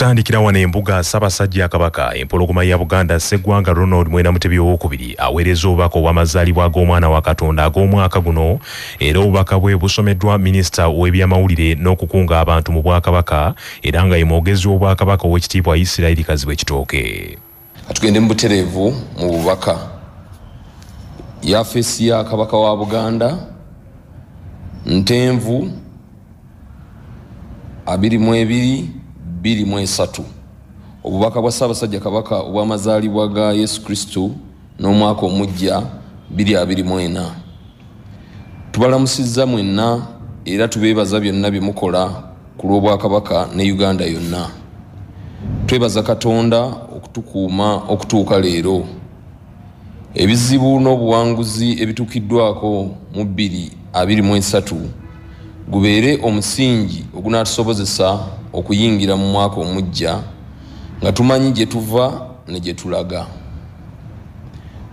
Tutandikira wana embuga Ssabasajja Kabaka empologoma ya Buganda Sseggwanga Ronald Mwenda Mutebi II aweereza obubaka obw'amazaalibwa g'omwana wa Katonda ag'omwaka guno era obubaka bwe busomeddwa minisita w'ebyamawulire n'okukunga abantu mu Bwakabaka era nga ye mwogezi w'Obwakabaka ow'ekitiibwa Isiraeli Kazibwe Kitooke. Atugende mu butereevu mu bubaka yafeesi ya Kabaka wa Buganda Ntenvu 22-23 obubaka bwa Ssabasajja Kabaka obw'amazaalibwa ga Yesu Kristo n'omwaka omujja 2024. Tubalamusizza mwenna era tubeebaza byonna bye mukola ku lw'Obwakabaka ne Uganda yonna. Twebaza Katonda okutukuuma okutuuka leero. Ebizibu n'obuwanguzi ebituukiddwako mu 2023 gubeere omusingi ogunaatusobozesa okuyingira mu mwaka omujja nga tumanyi gye tuva ne gye tulaga.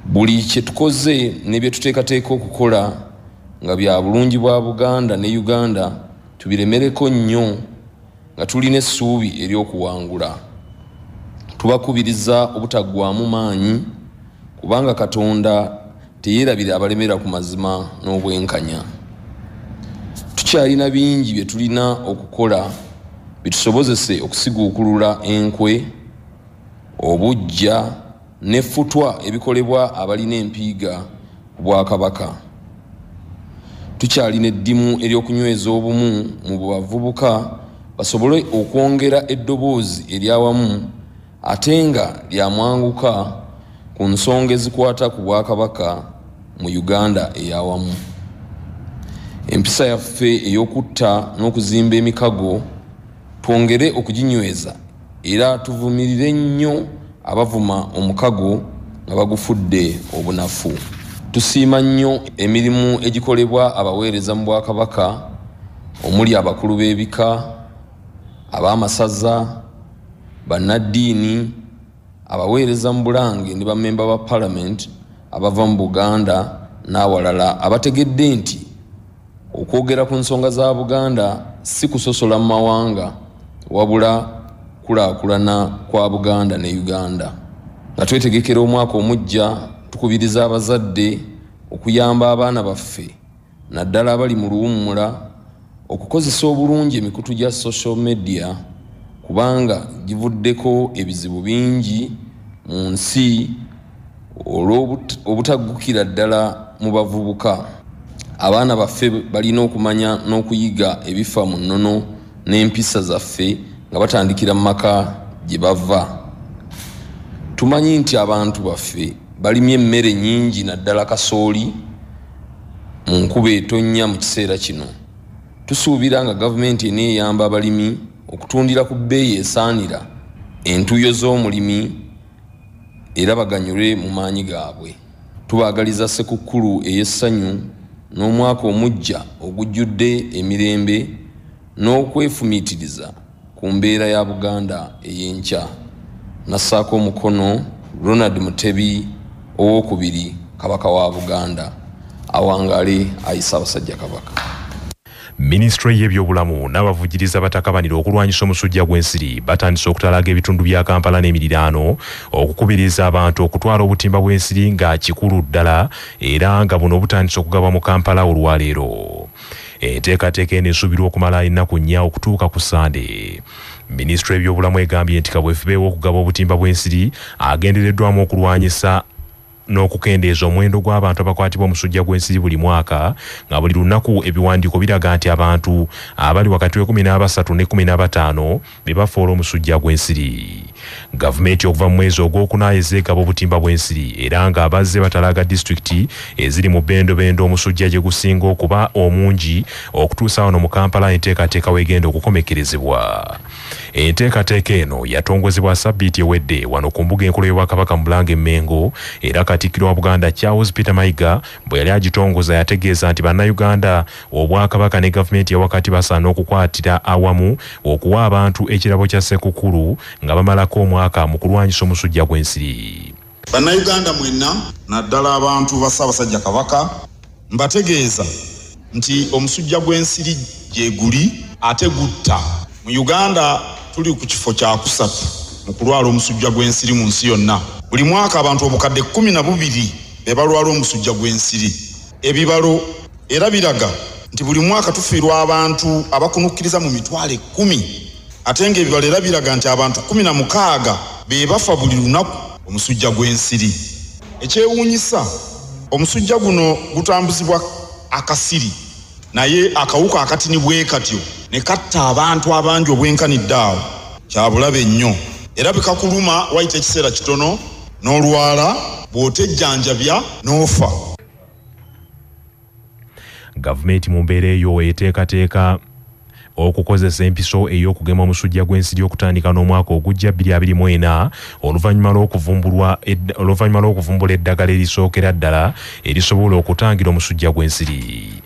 Buli kye tukoze ne bye tuteekateeka okukola nga bya bulungi bwa Buganda ne Uganda tubiremereko nnyo nga tulina essuubi ery'okuwangula. Tubakubiriza obutaggwaamu maanyi kubanga Katonda teyeerabira abalemera ku mazima n'obwenkanya. Tukyalina bingi bye tulina okukola bitusobozese okusiguukulula enkwe, obujja n'effutwa ebikolebwa abalina empiiga ku Bwakabaka. Tukyalina eddimu ery'okunyweza obumu mu bavubuka basobole okwongera eddoboozi eryawamu ate nga lyamwanguka ku nsonga ezikwata ku Bwakabaka mu Uganda eyawamu. Empisa yaffe ey'okutta n'okuzimba emikago twongere okuginyweza era tuvumirire nnyo abavuma omukago nga bagufudde obunafu. Tusiima nnyo emirimu egikolebwa abaweereza mu Bwakabaka omuli abakulu b'ebika, ab'amasaza, bannaddiini, abaweereza mu Bulange ne bammemba ba Parliament abava mu Buganda n'awalala abategedde nti okwogera ku nsonga za Buganda si kusosola mu mawanga wabula kulaakulana kwa Buganda ne Uganda. Nga twetegekera omwaka omujja tukubiriza abazadde okuyamba abaana baffe naddala abali mu luwummula okukozesa obulungi emikutu gya social media kubanga givuddeko ebizibu bingi mu nsi olw'obutaggukira ddala mu bavubuka. Abaana baffe balina okumanya n'okuyiga ebifa mu nnono n'empisa zaffe nga batandikira mu maka gye bava. Tumanyi nti abantu baffe balimye emmere nnyingi naddala kasooli mu nkuba etonnya mu kiseera kino. Tusuubira nga gavumenti eneeyamba abalimi okutundira ku bbeeyi esaanira entuuyo z'omulimi era baganyulwe mu maanyi gaabwe. Tubaagaliza Ssekukkulu ey'essanyu n'omwaka omujja ogujjudde emirembe n'okwefumiitiriza ku mbeera ya Buganda ey'enkya. Nassaako omukono Ronald Mutebi II Kabaka wa Buganda. Awangale ayi Ssabasajja Kabaka. Ministry y'ebyobulamu n'abavujiriza batakabanira okulwanyisa omusujja gw'ensiri batandise okutalaga ebitundu bya Kampala n'emiriraano okukubiriza abantu okutwala obutimba bw'ensiri nga kikulu ddala era nga buno butandise okugaba mu Kampala olwaleero. Enteekateeka eno esuubirwa okumala ennaku 4 okutuuka ku Sande. Ministry y'ebyobulamu egambye nti kabwefubeewo okugaba obutimba bw'ensiri agendereddwamu okulwanyisa n'okukendeeza omuwendo gw'abantu abakwatibwa omusujja gw'ensiri buli mwaka nga buli lunaku ebiwandiiko biraga nti abantu abali wakati we 13 ne 15 be bafoola omusujja gw'ensiri. Gavumenti okuva mu mwezi ogwokuna ezeegaba obutimba bw'ensiri era nga abazze batalaga disitulikiti eziri mu bendobendo omusujja gye gusinga okuba omungi okutuusa wano mu Kampala enteekateeka weegenda okukomekkerezebwa. Enteekateeka eno yatongozebwa Ssabbiiti ewedde wano ku mbuga enkulu y'Obwakabaka mu Bulange Mmengo era Katikkiro wa Buganda Charles Peter Mayiga bwe yali agitongoza yategeeza nti bannayuganda Obwakabaka ne gavumenti ewakati basaana okukwatira awamu okuwa abantu ekirabo kya Ssekukkulu nga bamalako omwaka mu kulwanyisa omusujja gw'ensiri. Bannayuganda mwenna naddala abantu ba Ssabasajja Kabaka mbategeeza nti omusujja gw'ensiri gye guli ate gutta. Mu Uganda tuli ku kifo kya kusatu mu kulwala omusujja gw'ensiri mu nsi yonna. Buli mwaka abantu obukadde 12 be balwala omusujja gw'ensiri. Ebibalo era biraga nti buli mwaka tufiirwa abantu abakunukkiriza mu mitwalo 10, ate ng'ebibalo era biraga nti abantu 16 be bafa buli lunaku omusujja gw'ensiri. Ekyewuunyisa, omusujja guno gutambuzibwa akasiri, naye akawuka akatini bwe katyo ne katta abantu abangi obwenkanidde awo. Kya bulabe nnyo era bikakuluma wayita ekiseera kitono n'olwala bw'otejjanjabya n'ofa. Gavumenti mu mbeera eyo eteekateeka okukozesa empiso ey'okugema omusujja gw'ensiri okutandika n'omwaka ogujja 2024 oluvannyuma lw'okuvumbula eddagala erisookera ddala erisobola okutangira omusujja gw'ensiri.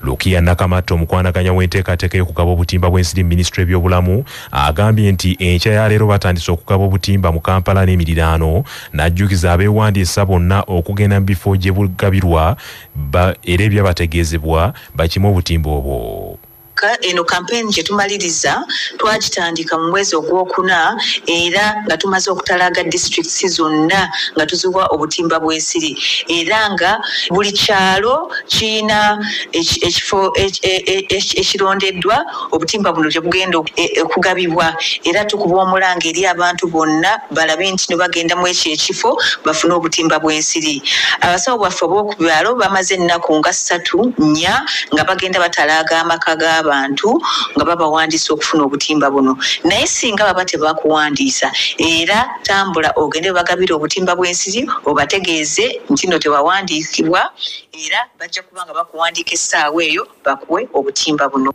Lukia Nakamato omukwanaganya w'enteekateeka y'okugaba obutimba bw'ensiri Minisitule y'ebyobulamu agambye nti enkya ya leero batandise okugaba obutimba mu Kampala n'emiriraano, n'ajjukiza abeewandiisa bonna okugenda mu bifo gye bugabirwa era ebyabategeezebwa bakime obutimba obwo. Eno campaign gye tumaliriza twagitandika mu mwezi ogwokuna era nga tumaze okutalaga districts zonna nga tuziwa obutimba bw'ensiri era nga buli kyalo kiyina ekifo ekirondeddwa obutimba buno gye bugenda okugabibwa era tukuba omulanga eri abantu bonna balabe nti ne bagenda mu ekyo ekifo bafune obutimba bw'ensiri. Abasawo baffe b'okubyalo bamaze ennaku nga 3-4 nga bagenda batalaga amaka g'abantu nga babawandiisa okufuna obutimba buno, naye singa baba tebakuwandiisa era tambula ogende bagabira obutimba bw'ensiri obategeeze nti no tewawandiikibwa era bajja kuba nga bakuwandiika essaawa eyo bakuwe obutimba buno.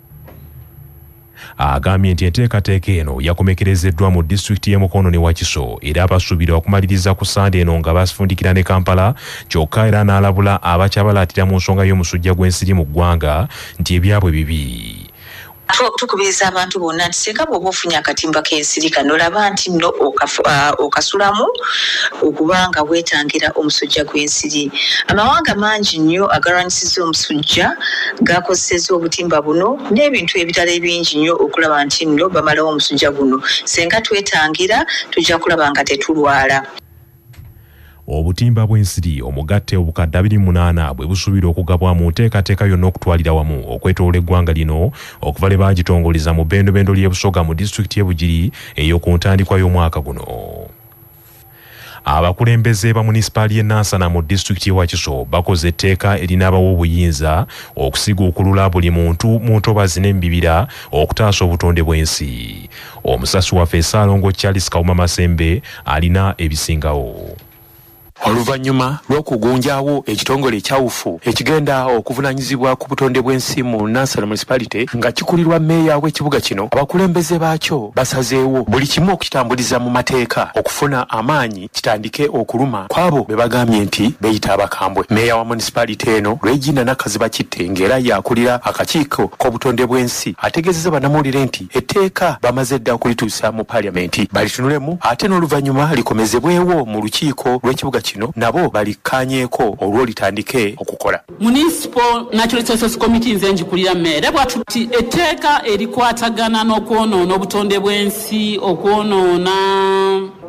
Agambye nti enteekateeka eno yakomekerezeddwa mu disitulikiti y'e Mukono ne Wakiso era abasuubira okumaliriza ku Sande eno nga basifundikira ne Kampala, kyokka era n'alabula abakyabalaatira mu nsonga y'omusujja gw'ensiri mu ggwanga nti ebyabwe bibi. Tukubiriza abantu bonna nti singa bw'oba ofunye akatimba k'ensiri kano olaba nti nno okasulamu okuba nga weetangira omusujja gw'ensiri. Amawanga mangi nnyo agalwanyisiza omusujja gakozesezza obutimba buno n'ebintu ebirala ebingi nnyo okulaba nti nno bamalawo omusujja guno. Singa twetangira tujja kulaba nga tetulwala. Obutimba bw'ensiri omugatte obukadde 28 bwe busuubira okugabwa mu nteekateeka yonna okutwalira wamu okwetoloola eggwanga lino okuva lwe baagitongoleza mu bbendobendo ly'e Busoga mu disitulikiti y'e Bugiri ey'oku ntandikwa y'omwaka guno. Abakulembeze ba munisipaali y'e Nansana mu disitulikiti y'e Wakiso bakoze etteeka erinaabawa obuyinza okusiga okulula buli muntu mu ntobazi n'emibibira okutaasa obutonde bw'ensi. Omusasi waffe Ssaalongo Charles Kawuma Masembe alina ebisingawo. Oluvannyuma lw'okugunjaawo ekitongole ekyawufu ekigenda okuvunaanyizibwa ku butonde bw'ensi mu Nansana Municipality nga kikulirwa mmeeya w'ekibuga kino, abakulembeze baakyo basazeewo buli kimu okukitambuliza mu mateeka okufuna amaanyi kitandike okuluma kw'abo be bagambye nti beeyita abakambwe. Mmeeya wa municipality eno Regina Nakaziba Kitte ng'era yakulira akakiiko k'obutonde bw'ensi ategeezezza bannamawulire nti etteeka bamaze dda okulituusa mu paalamenti balitunulemu ate n'oluvannyuma likomezebwewo mu lukiiko lw'ekibuga kino nabo balikkaanyeeko olwo litandike okukola. Municipal Natural Resources Committee nze njikulira mmere bwatuti etteeka erikwatagana n'okwonoona obutonde bw'ensi, okwonoona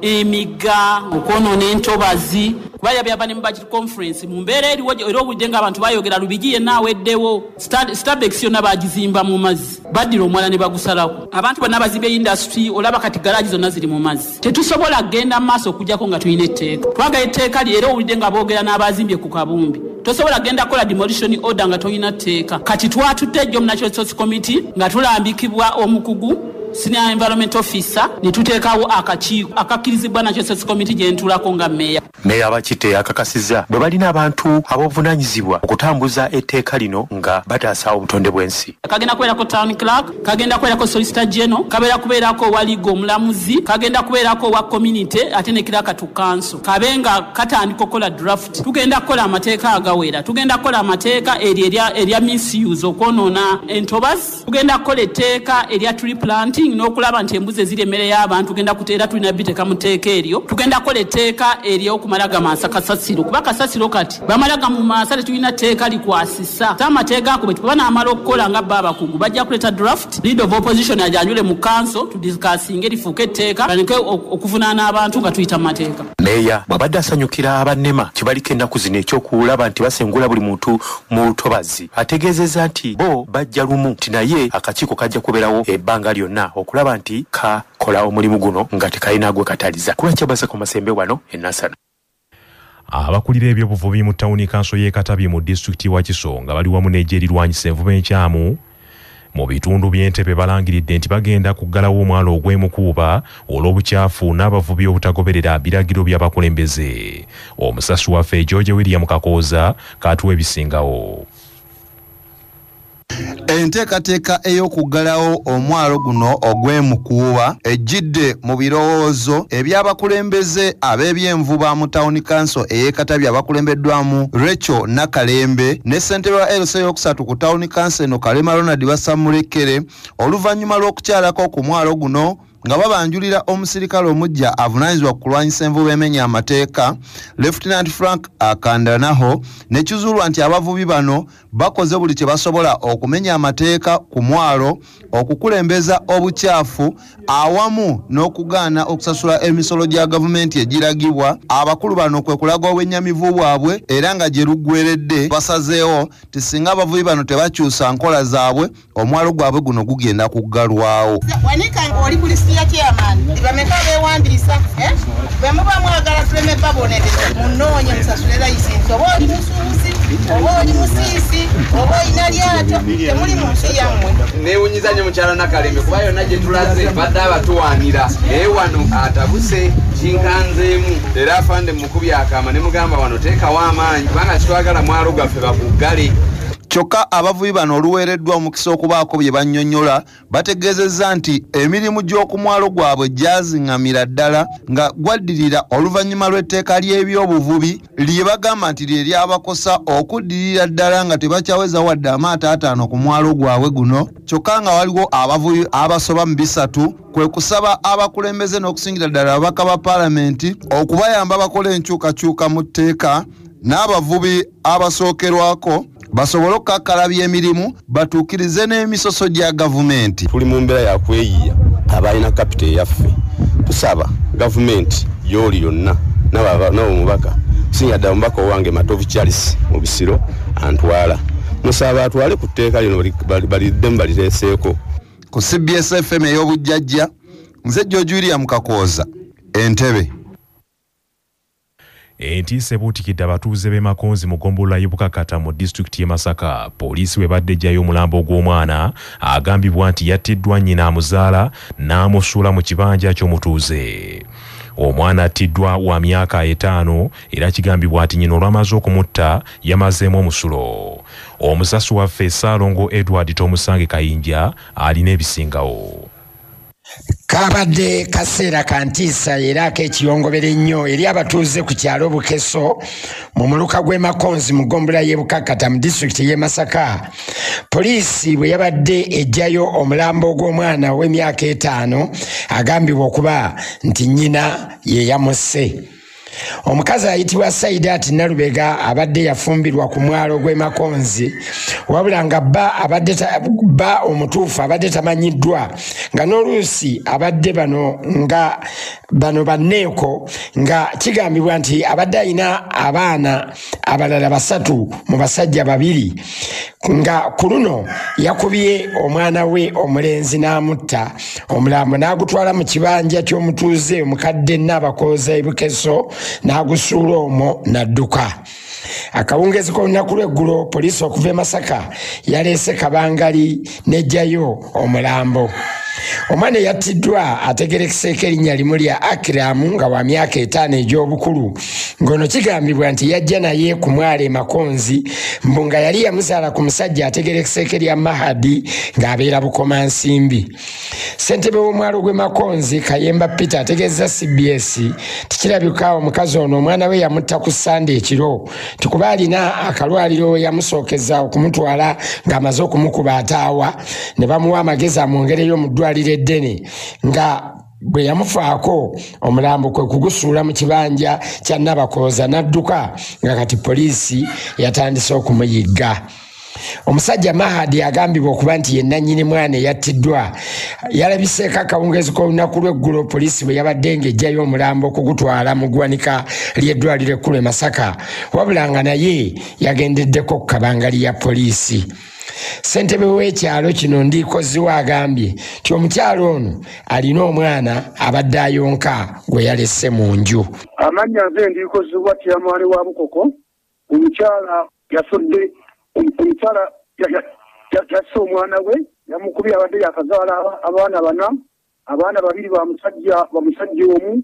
emigga, okwonoona entobazi. Kuba yabyava ne mu budget conference mu mbeera eriwo era obudde ng'abantu bayogera Lubigi yenna aweddewo Stabex yonna baagizimba mu mazzi baddira omwala ne bagusalako. Abantu bonna abazimba industry olaba kati garaaji zonna ziri mu mazzi. Tetusobola kugenda mu maaso okujjako nga tulina etteeka. Twagala etteeka era obudde nga boogera n'abazimbye ku Kabumbi. Tosobola genda kola demolition order nga toyina tteeka. Kati twatudde ejjo mu Natural Resources Committee nga tulambikibwa omukugu Senior Environment Officer ne tuteekawo akakiiko akakkirizibwa Natural Resources Committee gye ntulako nga mmeeya. Mmeeya Bakitte akakasizza bwe balina abantu abovunaanyizibwa okutambuza etteeka lino nga bataasa obutonde bw'ensi. Kagenda kubeerako Town Clerk, kagenda kubeerako Solicitor General, kabeera kubeerako waliga omulamuzi, kagenda kubeerako wa community ate ne kiraka to council. Kabenga katandika okukola draft. Tugenda kukola amateeka agawera. Tugenda kukola amateeka erya misuse okwonoona entobazi. Tugenda kukola etteeka erya tree planting. king n'okulaba nti embuzi eziri emmere y'abantu tugenda kuteera tulina biteka mu tteeka eryo tugenda kukola etteeka ery'okumala gamansa kasasiro kuba kasasiro kati bamala gamumansa tetulina tteeka likwasisa amateeka ako bwe tuba n'amala okukola nga bba abakugu bajja kuleeta draft lead of opposition ajanjule mu council tudisikasinga erifuuka etteeka baleke okuvunaana abantu nga tuyita mu mateeka. Meeya bw'abadde asanyukira abannema kibaliko ennaku zino ekyokulaba nti basengula buli muntu mu lutobazi ategeezezza nti bo bajja lumu nti naye akakiiko kajja kubeerawo ebbanga lyonna okulaba nti kakola omulimu guno nga tekalina gwe kataliza. Kuba Kyabasa ku Masembe wano e Nansana. Abakulira ebyobuvubi mu ttawuni kanso y'e Katabi mu disitulikiti wa Kisonga bali wamu n'eggye erirwanyisa envuba enkyamu mu bitundu by'Entebbe balangiridde nti bagenda kuggalawo omwalo ogw'emukuuba olw'obukyafu n'abavubi obutagoberera biragiro by'abakulembeze. Omusasi waffe George William Kakooza katuwa ebisingawo. Enteekateeka ey'okuggalawo omwalo guno ogw'emukuuba ejjidde mu birowoozo eby'abakulembeze ab'ebyenvuba mu tawuni kanso ey'e Katabi abakulembeddwamu Rachel Nakalembe ne ssentebe wa LC yokusatu ku tawuni kanso eno Kalema Ronald Basamulekere oluvannyuma lw'okukyalako ku mwalo guno nga babanjulira omusirikale omujja avunaanyizibwa ku kulwanyisa envuba emenya amateeka Lieutenant Frank Akandanaho ne kizuulwa nti abavubi bano bakoze buli kye basobola okumenya amateeka ku mwalo okukulembeza obukyafu awamu n'okugaana okusasula emisolo gya gavumenti egiragibwa. Abakulu bano kwe kulaga obwennyamivu bwabwe era nga gye luggweredde basazeewo ti singa abavubi bano tebakyusa nkola zaabwe omwalo gwabwe guno gugenda kuggalwawo. Ya chairman bameka bewandiisa bemuba mwagala tuleme babonedeza munonye musasule license oba oli musuuzi oba oli musiisi oba olina lyato temuli mu nsi yammwe. Neewunyizanye mukyala Nakalembe kuba yonna gye tulaze badde abatuwaanira naye wano atabuse kinkanzeemu era afande mukubi akaama ne mugamba wano teekawo amaanyi kubanga kitwagala mwalo gwaffe bakuggale. Kyokka abavubi bano oluweereddwa omukisa okubaako bye bannyonnyola bategeezezza nti emirimu gy'okumwalo gwabwe gyaziŋŋamira ddala nga gwaddirira oluvannyuma lw'etteeka ly'ebyobuvubi lye bagamba nti lye lyabakosa okuddirira ddala nga tebakyaweza wadde amaato 5 ku mwalo gwabwe guno. Kyokka nga waliwo abavubi abasoba mu 3 kwe kusaba abakulembeze n'okusingira ddala ababaka ba paalamenti okubayamba bakola enkyukakyuka mu tteeka n'abavubi abasookerwako basobole okukakkalabya emirimu batuukirize n'emisoso gya gavumenti. Tuli mu mbeera ya kweyiya abalina kapita eyaffe tusaba gavumenti gy'oli yonna n'omubaka singa ddala omubaka owange Matovu Charles mu Bisiro antwala musaba atwale ku tteeka lino baliddemu baliteeseeko. Ku CBS FM ey'obujjajja nze George William Kakooza Entebbe. Entiisa ebuutikidde abatuuze b'e Makonzi mu ggombolola y'e Bukakata mu disitulikiti y'e Masaka. Poliisi bwe badde ejjayo omulambo ogw'omwana agambibwa nti yattiddwa nnyina amuzaala n'amusuula mu kibanja ky'omutuuze. Omwana attiddwa wa myaka 5 era kigambibwa nti nnyina olwamaze okumutta yamazeemu omusulo. Omusasi waffe Ssaalongo Edward Tomusange Kayinja alina ebisingawo. Kabadde kaseera kantiisa era ak'ekiyongobere ennyo eri abatuuze ku kyalo Bukeso mu muluka gw'e Makonzi mu ggombolola y'e Bukakata mu disitulikiti y'e Masaka. Poliisi bwe yabadde ejjayo omulambo ogw'omwana w'emyaka 5 agambibwa okuba nti nnyina ye yamusse. Omukazi ayitibwa Saidat Nalubega abadde yafumbirwa ku mwalo gw'e Makonzi wabula nga bba omutuufu abadde tamanyiddwa nga n'oluusi abadde bano banneeko nga kigambibwa nti abadde alina abaana abalala 3 mu basajja 2 nga ku luno yakubye omwana we omulenzi n'amutta omulambo n'agutwala mu kibanja ky'omutuuze omukadde Nabakooza e Bukeso n'agusuula omwo n'adduka. Akawungezi k'olunaku lw'eggulo poliisi okuva e Masaka yaleese kabangali n'ejjayo omulambo. Omwana yattiddwa ategerekeseeko erinnya limu lya Akram nga wa myaka 5 egy'obukulu ng'ono kigambibwa nti yajja naye ku mwalo e Makonzi mbu nga yali yamuzaala ku musajja ategerekeseeko erya Mahadi ng'abeera Bukomansimbi. Ssentebe w'omwalo gw'e Makonzi Kayemba Peter ategeezza CBS tikirabika omukazi ono omwana we yamutta ku Sande ekiro tikuba alina akalwaliro we yamusookeza okumutwala ng'amaze okumukuba ataawa ne bamuwa amagezi amwongereyo mu ddwaliro eddene ddene nga bwe yamufaako omulambo kwe kugusuula mu kibanja kya Nabakooza n'adduka nga kati poliisi yatandise okumuyigga. Omusajja Mahadi agambibwa okuba nti ye nannyini mwana eyattiddwa yalabiseeko akawungeezi k'olunaku lw'eggulo poliisi bwe yabadde ng'ejjayo omulambo okugutwala mu ggwanika ly'eddwaliro ekkulu e Masaka, wabula nga naye yagendeddeko ku kabangali ya poliisi. Ssentebe w'ekyalo kino Ndiikoziwa agambye nti omukyalo ono alina omwana abadde ayonka gwe yalesse mu nju. Amannya nze Ndiikoziwa Kyamaani wa Bukoko. Omukyala yasudde omukyala yasse omwana we yamukubye abadde yakazaala abaana bana, abaana babiri ba musajja omu,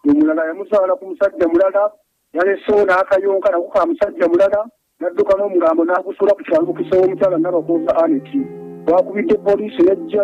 omulala yamuzaala ku musajja mulala, yalessewo n'akayonka nako ka musajja mulala, n'adduka n'omulambo n'agusuula ku kyalo Mukisewo omukyala Nabakooza Aneti. Bakubidde poliisi n'ejja